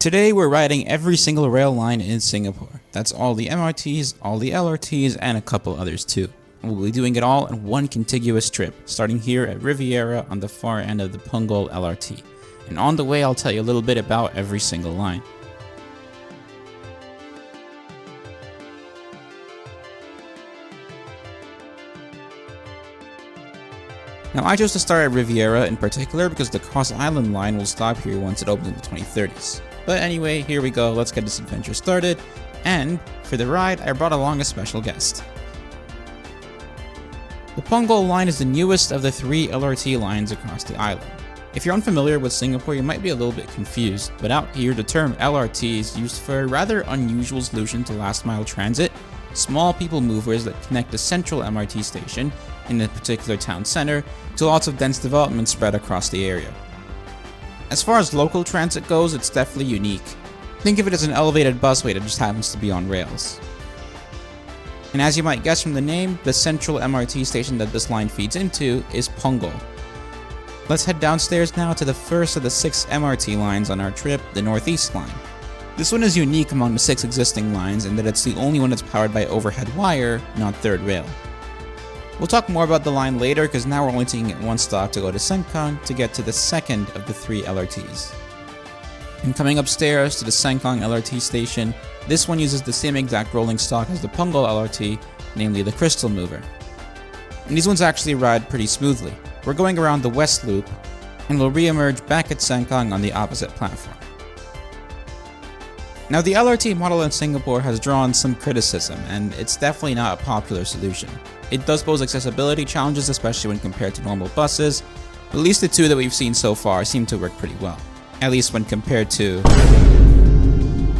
Today we're riding every single rail line in Singapore. That's all the MRTs, all the LRTs, and a couple others too. And we'll be doing it all in one contiguous trip, starting here at Riviera on the far end of the Punggol LRT. And on the way I'll tell you a little bit about every single line. Now I chose to start at Riviera in particular because the Cross Island line will stop here once it opens in the 2030s. But anyway, here we go, let's get this adventure started, and for the ride I brought along a special guest. The Punggol line is the newest of the 3 LRT lines across the island. If you're unfamiliar with Singapore, you might be a little bit confused, but out here the term LRT is used for a rather unusual solution to last mile transit, small people movers that connect the central MRT station in a particular town center to lots of dense development spread across the area. As far as local transit goes, it's definitely unique. Think of it as an elevated busway that just happens to be on rails. And as you might guess from the name, the central MRT station that this line feeds into is Punggol. Let's head downstairs now to the first of the 6 MRT lines on our trip, the Northeast line. This one is unique among the 6 existing lines in that it's the only one that's powered by overhead wire, not third rail. We'll talk more about the line later because now we're only taking it one stop to go to Sengkang to get to the second of the 3 LRTs. And coming upstairs to the Sengkang LRT station, this one uses the same exact rolling stock as the Punggol LRT, namely the Crystal Mover. And these ones actually ride pretty smoothly. We're going around the West Loop, and we'll re-emerge back at Sengkang on the opposite platform. Now the LRT model in Singapore has drawn some criticism, and it's definitely not a popular solution. It does pose accessibility challenges, especially when compared to normal buses, but at least the 2 that we've seen so far seem to work pretty well. At least when compared to...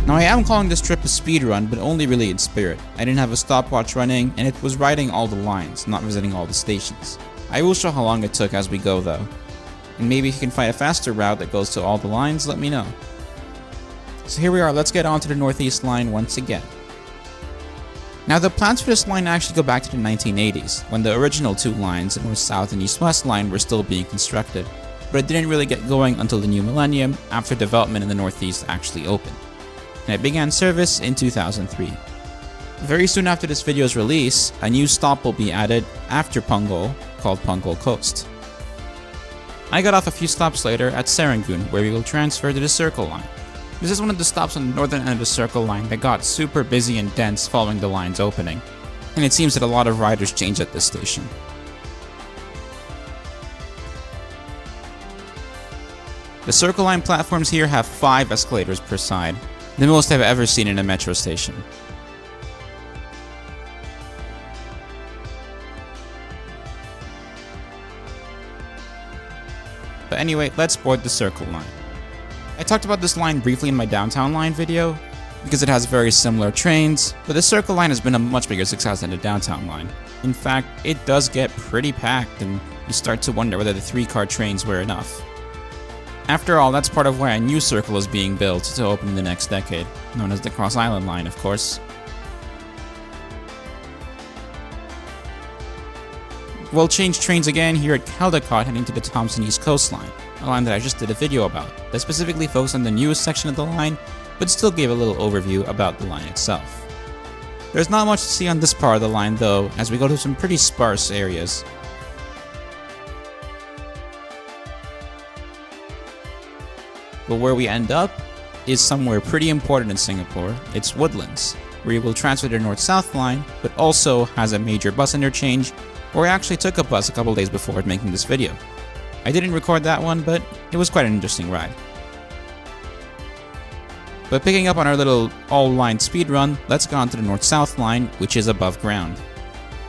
Now I am calling this trip a speedrun, but only really in spirit. I didn't have a stopwatch running, and it was riding all the lines, not visiting all the stations. I will show how long it took as we go though. And maybe if you can find a faster route that goes to all the lines, let me know. So here we are, let's get on to the Northeast line once again. Now the plans for this line actually go back to the 1980s, when the original 2 lines, the North-South and East-West line, were still being constructed, but it didn't really get going until the new millennium after development in the Northeast actually opened. And it began service in 2003. Very soon after this video's release, a new stop will be added after Punggol, called Punggol Coast. I got off a few stops later at Serangoon, where we will transfer to the Circle line. This is one of the stops on the northern end of the Circle line that got super busy and dense following the line's opening, and it seems that a lot of riders change at this station. The Circle line platforms here have 5 escalators per side, the most I've ever seen in a metro station. But anyway, let's board the Circle line. I talked about this line briefly in my Downtown line video, because it has very similar trains, but the Circle line has been a much bigger success than the Downtown line. In fact, it does get pretty packed, and you start to wonder whether the 3-car trains were enough. After all, that's part of why a new circle is being built to open in the next decade, known as the Cross Island line, of course. We'll change trains again here at Caldecott heading to the Thomson East Coast line, a line that I just did a video about, that specifically focused on the newest section of the line, but still gave a little overview about the line itself. There's not much to see on this part of the line though, as we go to some pretty sparse areas. But where we end up is somewhere pretty important in Singapore. It's Woodlands, where you will transfer to the North-South line, but also has a major bus interchange, where I actually took a bus a couple days before making this video. I didn't record that one, but it was quite an interesting ride. But picking up on our little all-line speedrun, let's go on to the North-South line, which is above ground.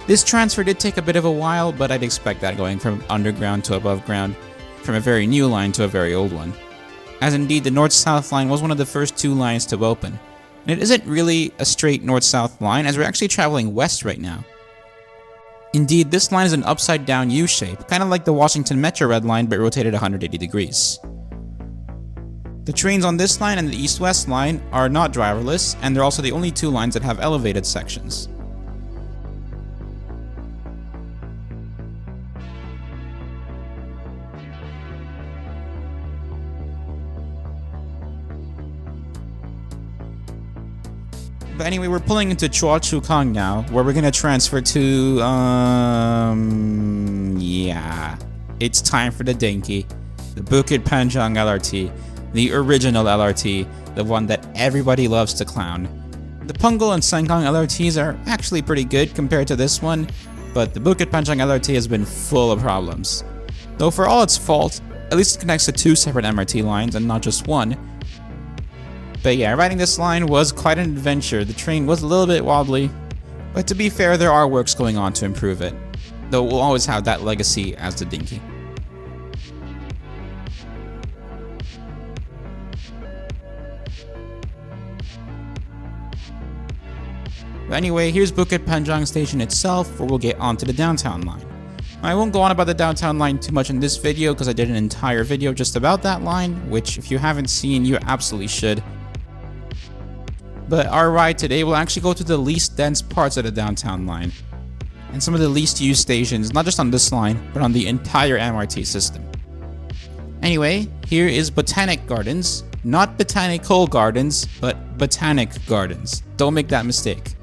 This transfer did take a bit of a while, but I'd expect that going from underground to above ground, from a very new line to a very old one. As indeed, the North-South line was one of the first 2 lines to open. And it isn't really a straight North-South line, as we're actually traveling west right now. Indeed, this line is an upside-down U-shape, kind of like the Washington Metro Red Line, but rotated 180 degrees. The trains on this line and the East-West line are not driverless, and they're also the only 2 lines that have elevated sections. But anyway, we're pulling into Chua Chu Kang now, where we're gonna transfer to, yeah. It's time for the dinky. The Bukit Panjang LRT. The original LRT. The one that everybody loves to clown. The Punggol and Sengkang LRTs are actually pretty good compared to this one, but the Bukit Panjang LRT has been full of problems. Though for all its fault, at least it connects to 2 separate MRT lines and not just one. But yeah, riding this line was quite an adventure. The train was a little bit wobbly, but to be fair, there are works going on to improve it, though we'll always have that legacy as the dinky. But anyway, here's Bukit Panjang station itself, where we'll get onto the downtown line. I won't go on about the downtown line too much in this video because I did an entire video just about that line, which if you haven't seen, you absolutely should. But our ride today will actually go to the least dense parts of the downtown line, and some of the least used stations, not just on this line, but on the entire MRT system. Anyway, here is Botanic Gardens, not Botanical Gardens, but Botanic Gardens. Don't make that mistake.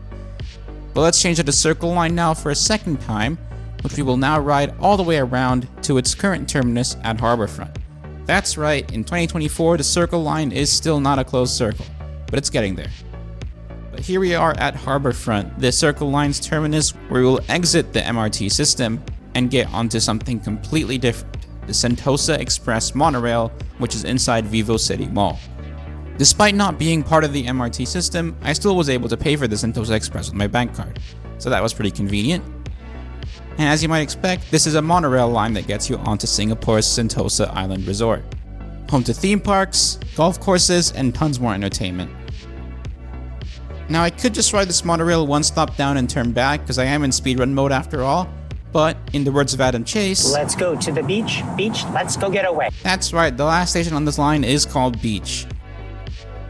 But let's change to the Circle line now for a second time, which we will now ride all the way around to its current terminus at Harbourfront. That's right, in 2024 the Circle line is still not a closed circle, but it's getting there. But here we are at Harbourfront, the Circle line's terminus, where we will exit the MRT system and get onto something completely different, the Sentosa Express monorail, which is inside Vivo City Mall. Despite not being part of the MRT system, I still was able to pay for the Sentosa Express with my bank card, so that was pretty convenient. And as you might expect, this is a monorail line that gets you onto Singapore's Sentosa Island Resort, home to theme parks, golf courses, and tons more entertainment. Now I could just ride this monorail one stop down and turn back because I am in speedrun mode after all, but in the words of Adam Chase, let's go to the beach, let's go get away. That's right, the last station on this line is called Beach.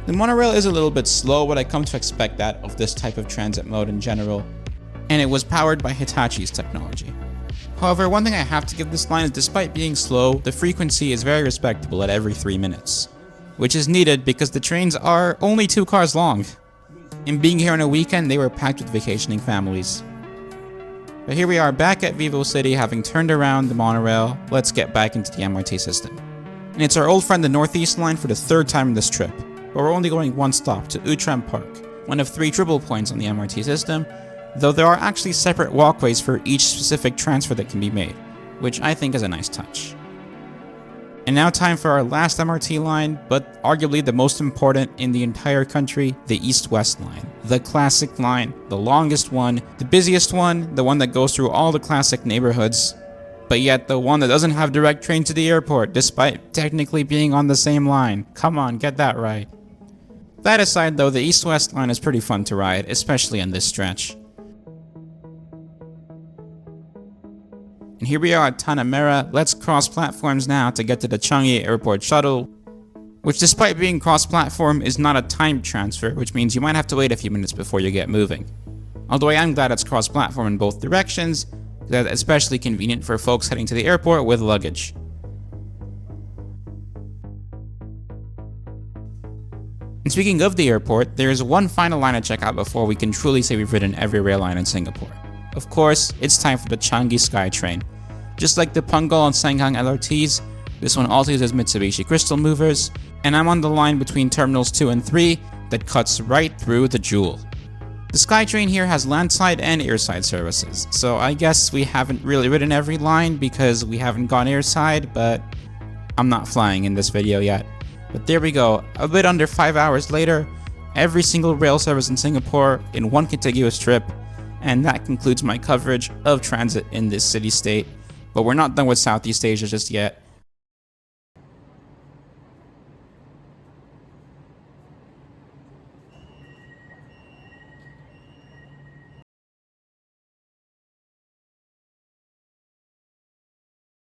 The monorail is a little bit slow, but I come to expect that of this type of transit mode in general, and it was powered by Hitachi's technology. However, one thing I have to give this line is despite being slow, the frequency is very respectable at every 3 minutes, which is needed because the trains are only 2 cars long. And being here on a weekend, they were packed with vacationing families. But here we are back at Vivo City, having turned around the monorail. Let's get back into the MRT system. And it's our old friend the Northeast line for the 3rd time in this trip, but we're only going one stop to Outram Park, one of 3 triple points on the MRT system, though there are actually separate walkways for each specific transfer that can be made, which I think is a nice touch. And now time for our last MRT line, but arguably the most important in the entire country, the East-West line. The classic line, the longest one, the busiest one, the one that goes through all the classic neighborhoods, but yet the one that doesn't have direct train to the airport, despite technically being on the same line. Come on, get that right. That aside though, the East-West line is pretty fun to ride, especially on this stretch. And here we are at Tanah Merah. Let's cross platforms now to get to the Changi Airport shuttle, which despite being cross-platform is not a timed transfer, which means you might have to wait a few minutes before you get moving. Although I am glad it's cross-platform in both directions, that's especially convenient for folks heading to the airport with luggage. And speaking of the airport, there is one final line to check out before we can truly say we've ridden every rail line in Singapore. Of course, it's time for the Changi SkyTrain. Just like the Punggol and Sengkang LRTs, this one also uses Mitsubishi crystal movers, and I'm on the line between terminals 2 and 3 that cuts right through the Jewel. The SkyTrain here has landside and airside services, so I guess we haven't really ridden every line because we haven't gone airside, but I'm not flying in this video yet. But there we go, a bit under 5 hours later, every single rail service in Singapore in one contiguous trip, and that concludes my coverage of transit in this city-state. But we're not done with Southeast Asia just yet.